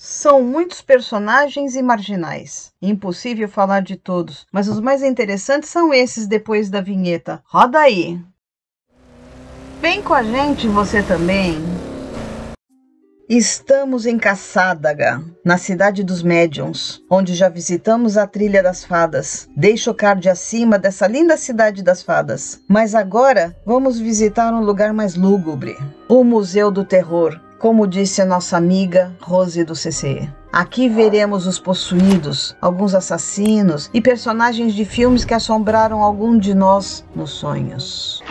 São muitos personagens e marginais. Impossível falar de todos, mas os mais interessantes são esses depois da vinheta. Roda aí! Vem com a gente você também! Estamos em Cassadaga, na cidade dos médiuns, onde já visitamos a Trilha das Fadas. Dei chocar de acima dessa linda cidade das fadas. Mas agora vamos visitar um lugar mais lúgubre, o Museu do Terror, como disse a nossa amiga Rose do CCE. Aqui veremos os possuídos, alguns assassinos e personagens de filmes que assombraram algum de nós nos sonhos.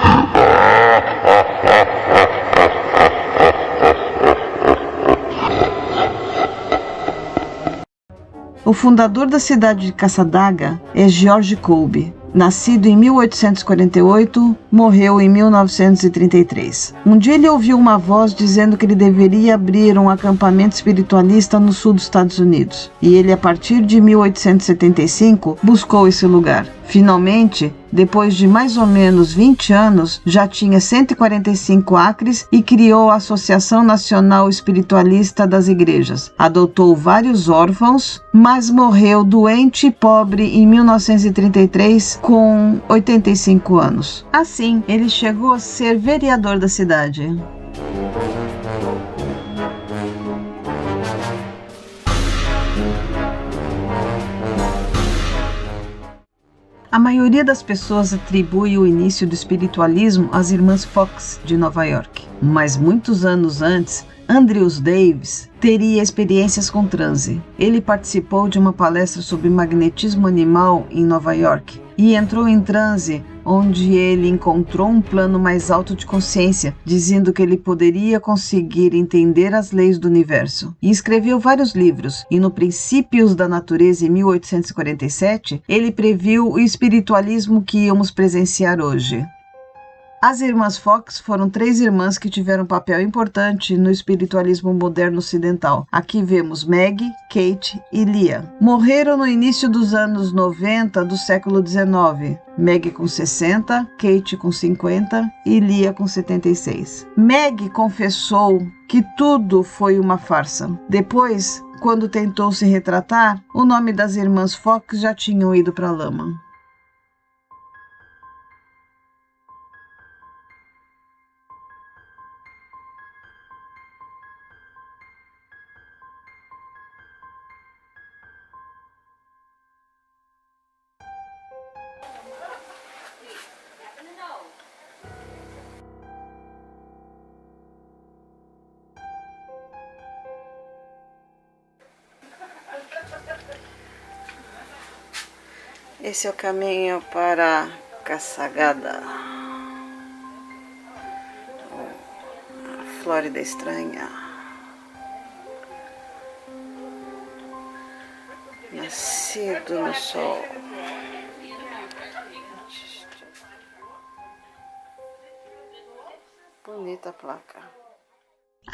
O fundador da cidade de Cassadaga é George Colby. Nascido em 1848, morreu em 1933. Um dia ele ouviu uma voz dizendo que ele deveria abrir um acampamento espiritualista no sul dos Estados Unidos. E ele, a partir de 1875, buscou esse lugar. Finalmente, depois de mais ou menos 20 anos, já tinha 145 acres e criou a Associação Nacional Espiritualista das Igrejas. Adotou vários órfãos, mas morreu doente e pobre em 1933 com 85 anos. Assim, ele chegou a ser vereador da cidade. A maioria das pessoas atribui o início do espiritualismo às irmãs Fox de Nova York. Mas muitos anos antes, Andrews Davis teria experiências com transe. Ele participou de uma palestra sobre magnetismo animal em Nova York e entrou em transe, onde ele encontrou um plano mais alto de consciência, dizendo que ele poderia conseguir entender as leis do universo. E escreveu vários livros, e no Princípios da Natureza, em 1847, ele previu o espiritualismo que íamos presenciar hoje. As irmãs Fox foram 3 irmãs que tiveram um papel importante no espiritualismo moderno ocidental. Aqui vemos Maggie, Kate e Leah. Morreram no início dos anos 90 do século XIX. Maggie com 60, Kate com 50 e Leah com 76. Maggie confessou que tudo foi uma farsa. Depois, quando tentou se retratar, o nome das irmãs Fox já tinham ido para a lama. Esse é o caminho para Cassadaga, a Flórida estranha. Nascido no sol. Bonita a placa.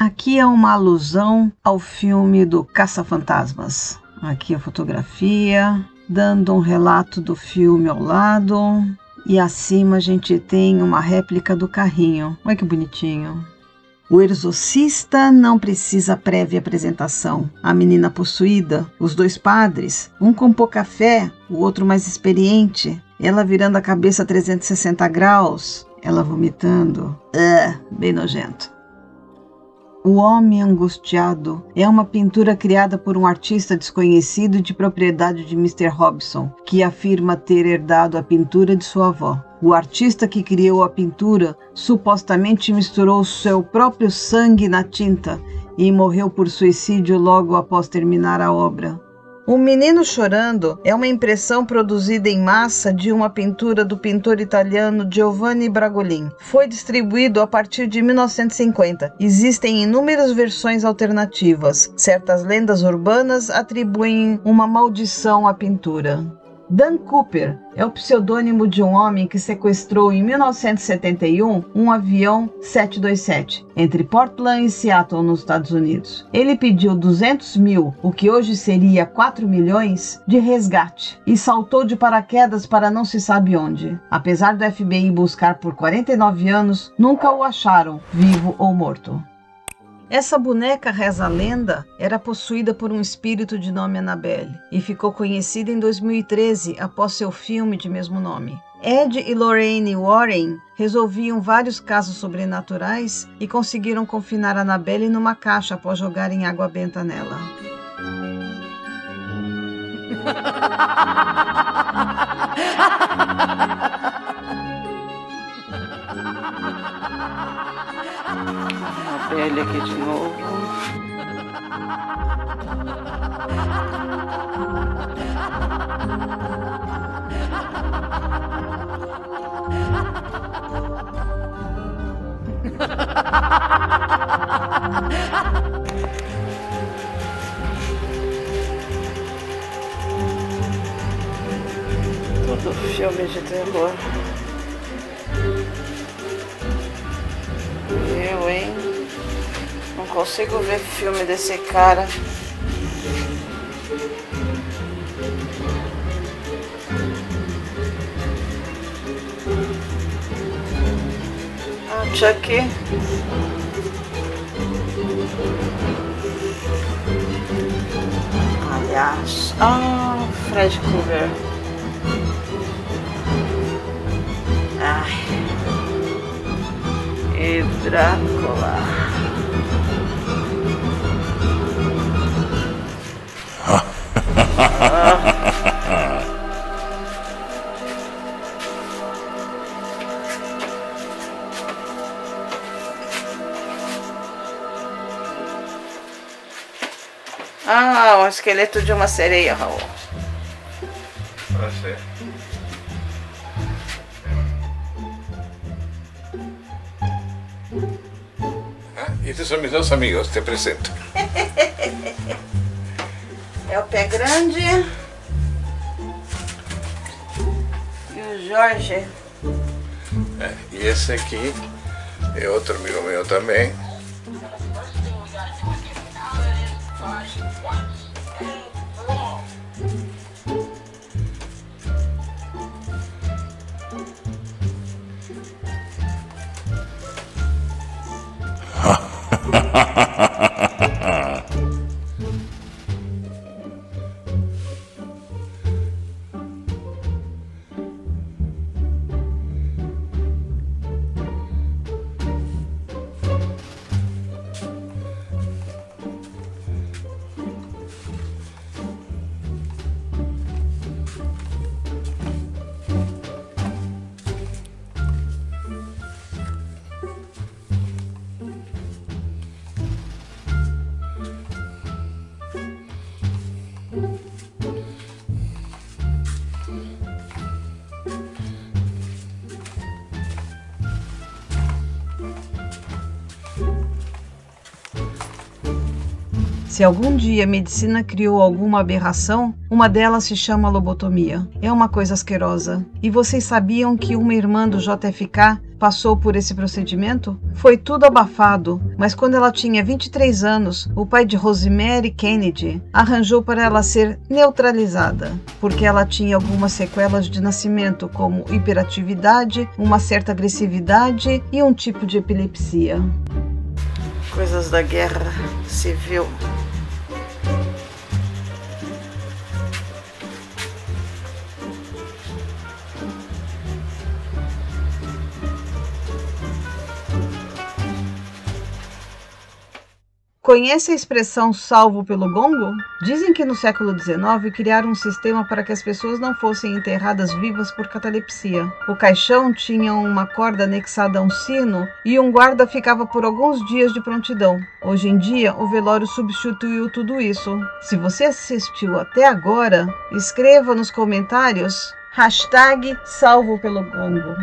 Aqui é uma alusão ao filme do Caça-Fantasmas. Aqui a fotografia, dando um relato do filme ao lado. E acima a gente tem uma réplica do carrinho. Olha que bonitinho. O exorcista não precisa prévia apresentação. A menina possuída, os 2 padres, um com pouca fé, o outro mais experiente. Ela virando a cabeça 360 graus. Ela vomitando. Bem nojento. O Homem Angustiado é uma pintura criada por um artista desconhecido e de propriedade de Mr. Hobson, que afirma ter herdado a pintura de sua avó. O artista que criou a pintura supostamente misturou seu próprio sangue na tinta e morreu por suicídio logo após terminar a obra. O Menino Chorando é uma impressão produzida em massa de uma pintura do pintor italiano Giovanni Bragolin. Foi distribuído a partir de 1950. Existem inúmeras versões alternativas. Certas lendas urbanas atribuem uma maldição à pintura. Dan Cooper é o pseudônimo de um homem que sequestrou em 1971 um avião 727 entre Portland e Seattle, nos Estados Unidos. Ele pediu 200 mil, o que hoje seria 4 milhões, de resgate e saltou de paraquedas para não se sabe onde. Apesar do FBI buscar por 49 anos, nunca o acharam, vivo ou morto. Essa boneca, reza a lenda, era possuída por um espírito de nome Annabelle e ficou conhecida em 2013 após seu filme de mesmo nome. Ed e Lorraine Warren resolviam vários casos sobrenaturais e conseguiram confinar Annabelle numa caixa após jogarem água benta nela. Annabelle aqui de novo. Todo filme de terror. Eu, hein? Não consigo ver filme desse cara. Ah, Chucky. Aliás, Fred Krueger. Ai. E Drácula. Um esqueleto de uma sereia, Raul. Ah, sí. Y estos son mis dos amigos, te presento. É o Pé Grande e o Jorge. Y ese aquí es otro amigo mío también. Se algum dia a medicina criou alguma aberração, uma delas se chama lobotomia. É uma coisa asquerosa. E vocês sabiam que uma irmã do JFK passou por esse procedimento? Foi tudo abafado, mas quando ela tinha 23 anos, o pai de Rosemary Kennedy arranjou para ela ser neutralizada, porque ela tinha algumas sequelas de nascimento, como hiperatividade, uma certa agressividade e um tipo de epilepsia. Coisas da guerra civil. Conhece a expressão salvo pelo gongo? Dizem que no século XIX criaram um sistema para que as pessoas não fossem enterradas vivas por catalepsia. O caixão tinha uma corda anexada a um sino e um guarda ficava por alguns dias de prontidão. Hoje em dia, o velório substituiu tudo isso. Se você assistiu até agora, escreva nos comentários #salvo pelo gongo.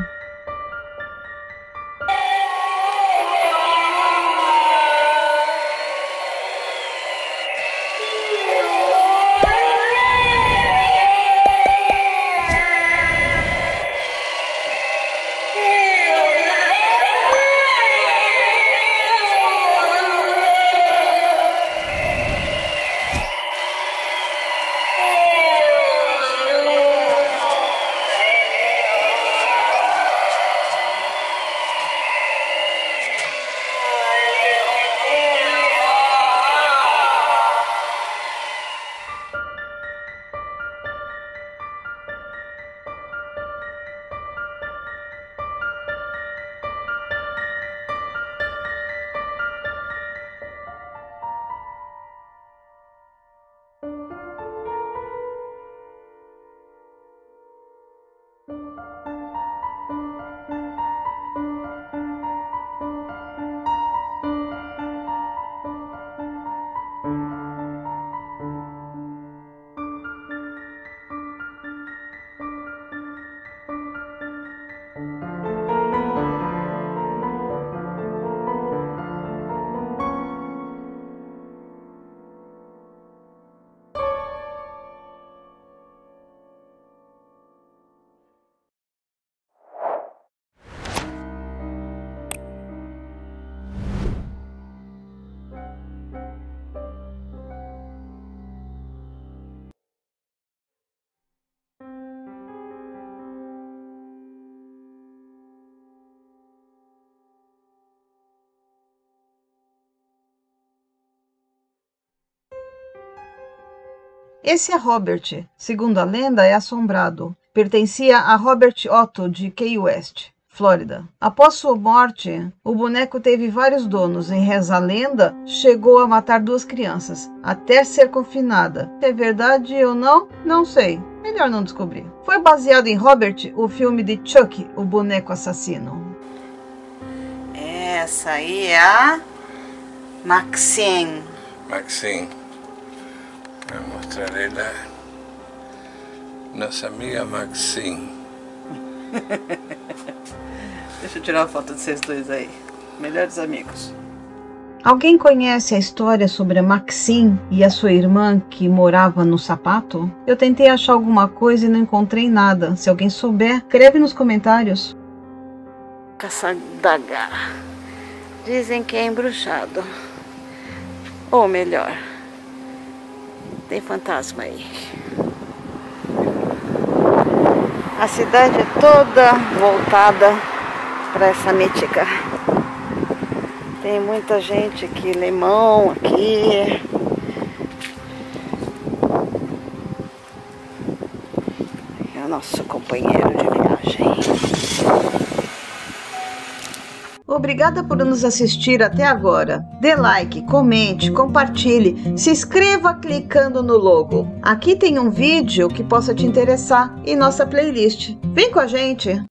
Esse é Robert. Segundo a lenda, é assombrado. Pertencia a Robert Otto de Key West, Flórida. Após sua morte, o boneco teve vários donos. Em reza a lenda, chegou a matar 2 crianças, até ser confinada. Se é verdade ou não, não sei. Melhor não descobrir. Foi baseado em Robert o filme de Chuck, o boneco assassino. Essa aí é a Maxine. Maxine. Vou mostrar ela. Nossa amiga Maxine. Deixa eu tirar uma foto de vocês dois aí. Melhores amigos. Alguém conhece a história sobre a Maxine e a sua irmã que morava no sapato? Eu tentei achar alguma coisa e não encontrei nada. Se alguém souber, escreve nos comentários. Caçadaga. Dizem que é embruxado. Ou melhor, tem fantasma aí. A cidade é toda voltada para essa mítica. Tem muita gente aqui, limão aqui. É o nosso companheiro de viagem. Obrigada por nos assistir até agora. Dê like, comente, compartilhe, se inscreva clicando no logo. Aqui tem um vídeo que possa te interessar em nossa playlist. Vem com a gente!